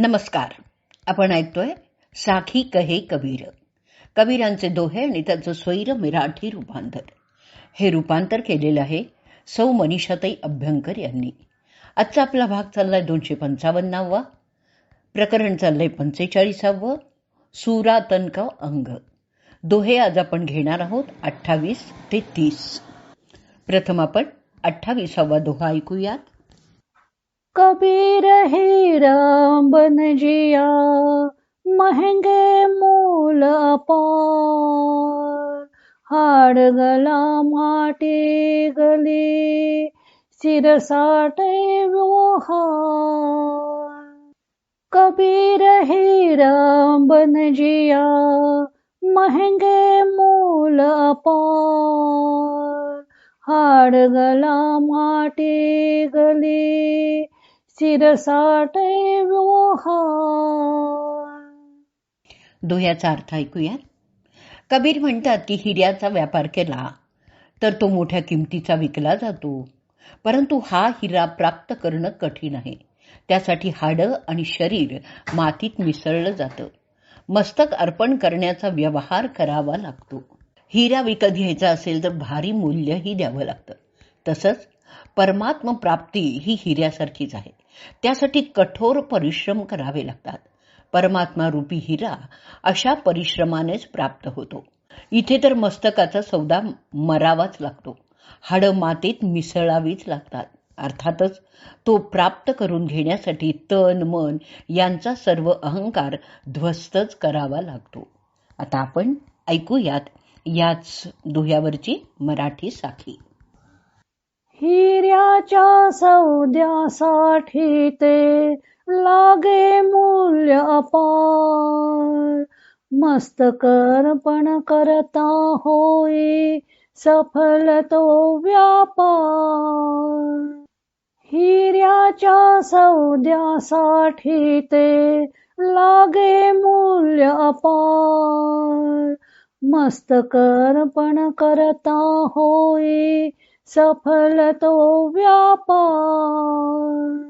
नमस्कार. आपण ऐकतोय साखी कहे कबीर, कबीरांचे दोहे आणि त्याचं स्वैर मराठी रूपांतर. हे रूपांतर केलेलं आहे सौ मनीषाताई अभ्यंकर यांनी. आजचा आपला भाग चाललाय 255वा, प्रकरण चाललंय 45वा, सुरातनका अंग. दोहे आज आपण घेणार आहोत 28 ते 30. प्रथम आपण 28वा दोहा ऐकूयात. कबीर हीरा बन जिया, महंगे मूल अपार. हाड गला माटी गली, सिर साटे व्यवहार. कबीर हीरा बन जिया, महंगे मूल अपार. हाड गला माटी गली, सिर साटे व्यवहार. दोह्याचा अर्थ ऐकूया. कबीर म्हणतात की हिऱ्याचा व्यापार केला तर तो मोठ्या किमतीचा विकला जातो, परंतु हा हिरा प्राप्त करणं कठीण आहे. त्यासाठी हाडं आणि शरीर मातीत मिसळलं जातं. मस्तक अर्पण करण्याचा व्यवहार करावा लागतो. हिरा विकत घ्यायचा असेल तर भारी मूल्यही द्यावं लागतं. तसंच परमात्म प्राप्ती ही हिऱ्यासारखीच आहे. त्यासाठी कठोर परिश्रम करावे लागतात. परमात्मा रूपी हिरा अशा परिश्रमानेच प्राप्त होतो. इथे तर मस्तकाचा सौदा मरावाच लागतो. हाडं मातीत मिसळावीच लागतात. अर्थातच तो प्राप्त करून घेण्यासाठी तन मन यांचा सर्व अहंकार ध्वस्तच करावा लागतो. आता आपण ऐकूयात याच दोह्यावरची मराठी साखी. हिऱ्याच्या सौद्यासाठी ते लागे मूल्य अपार. मस्तक अर्पण करता होई सफल तो व्यापार. हिऱ्याच्या सौद्यासाठी ते लागे मूल्य अपार. मस्तक अर्पण करता होई सफल तो व्यापार.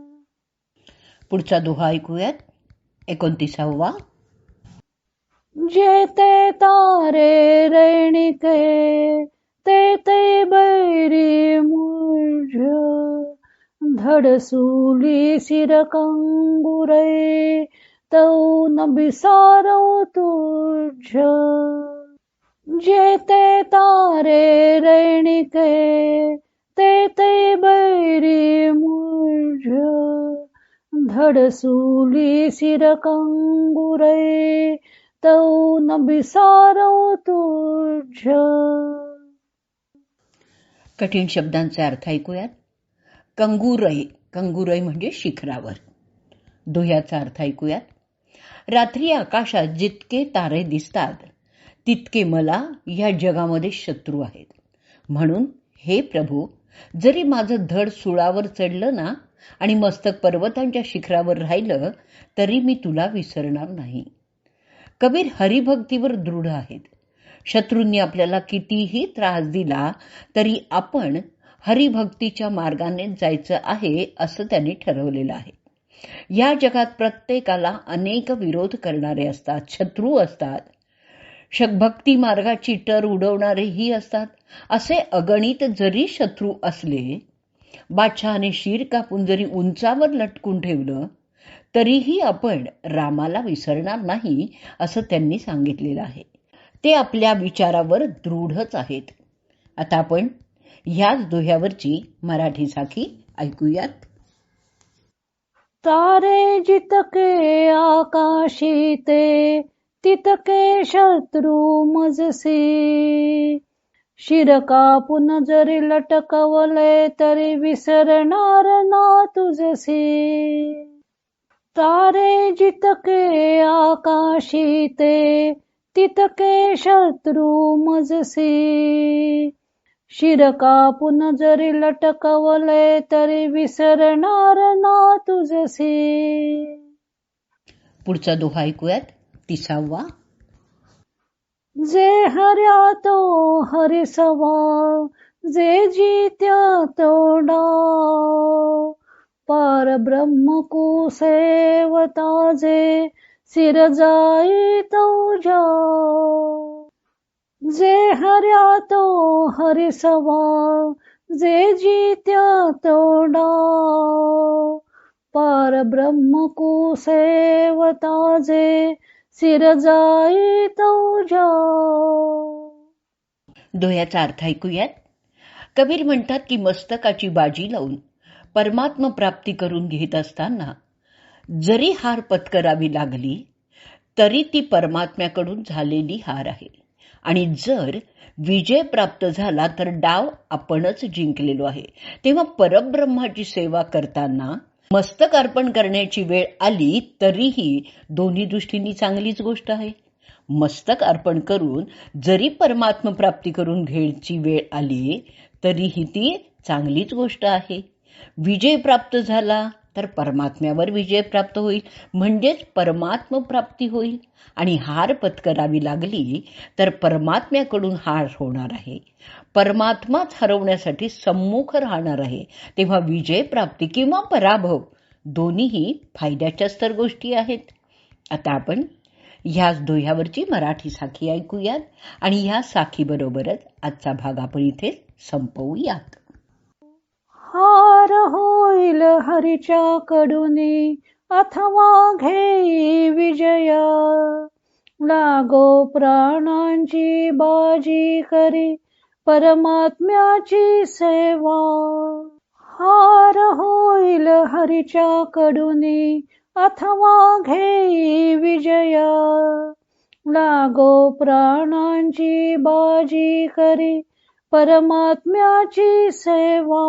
पुढचा दोहा ऐकूयात 29वा. जेते तारे रैणिके, ते बैरी मुझ. धडसूली सिर कंगुरे, तौ न बिसारो तुझ. जेते तारे रैणिके, ते बैरी मुझ. धडसूली सिर कंगुरे, तौ न बिसारो तुझ. कठीण शब्दांचे अर्थ ऐकूयात. कंगुरई, कंगुरई म्हणजे शिखरावर. दोह्याचा अर्थ ऐकूयात. रात्री आकाशात जितके तारे दिसतात तितके मला या जगामध्ये शत्रू आहेत. म्हणून हे प्रभू, जरी माझं धड सुळावर चढलं ना आणि मस्तक पर्वतांच्या शिखरावर राहिलं तरी मी तुला विसरणार नाही. कबीर हरिभक्तीवर दृढ आहेत. शत्रूंनी आपल्याला कितीही त्रास दिला तरी आपण हरिभक्तीच्या मार्गाने जायचं आहे असं त्यांनी ठरवलेलं आहे. या जगात प्रत्येकाला अनेक विरोध करणारे असतात, शत्रू असतात. भक्ती मार्गाची टर उडवणारेही असतात. असे अगणित जरी शत्रू असले, बादशहाने शीर कापून जरी उंचावर लटकून ठेवलं तरीही आपण रामाला विसरणार नाही असं त्यांनी सांगितलेलं आहे. ते आपल्या विचारावर दृढच आहेत. आता आपण ह्याच दोह्यावरची मराठी साखी ऐकूयात. तारे जितके आकाशी ते, तितके शत्रू मजसी. शिर कापून जरी लटकवले तरी विसरणार ना तुझसी. तारे जितके आकाशी ते, तितके शत्रू मजसी. शिर कापून जरी लटकवले तरी विसरणार ना तुझसी. पुढचा दोहा ऐकूयात 30वा. जे हर्या तो हरिसवा, जे जित्या तो डाव. पार ब्रह्म को सेवता जे सिर जाई तो जाओ। जे हर्या तो हरिसवा जे जीत्या तो डाव। पार ब्रह्म को सेवता जे सिर जाई तो जाओ। दोह्याचा अर्थ ऐकूयात. कबीर म्हणतात की मस्तकाची बाजी लावून परमात्म प्राप्ती करून घेत असताना जरी हार पत्करावी लागली तरी ती परमात्म्याकडून झालेली हार आहे, आणि जर विजय प्राप्त झाला तर डाव आपणच जिंकलेलो आहे. तेव्हा परब्रह्माची सेवा करताना मस्तक अर्पण करण्याची वेळ आली तरीही दोन्ही दृष्टींनी चांगलीच गोष्ट आहे. मस्तक अर्पण करून जरी परमात्म प्राप्ती करून घ्यायची वेळ आली तरीही ती चांगलीच गोष्ट आहे. विजय प्राप्त झाला तर परमात्म्यावर विजय प्राप्त होईल, म्हणजेच परमात्म प्राप्ती होईल. आणि हार पत्करावी लागली तर परमात्म्याकडून हार होणार आहे. परमात्माच हरवण्यासाठी सम्मुख राहणार आहे. तेव्हा विजय प्राप्ती किंवा पराभव दोन्हीही फायद्याच्याच तर गोष्टी आहेत. आता आपण ह्याच दोह्यावरची मराठी साखी ऐकूयात आणि ह्या साखीबरोबरच आजचा भाग आपण इथे संपवूयात. हार होईल हरीच्या कडुनी अथवा घेई विजया. लागो प्राणांची बाजी करी परमात्म्याची सेवा. हार होईल हरीच्या कडुनी अथवा घेई विजया. लागो प्राणांची बाजी करी परमात्म्याची सेवा.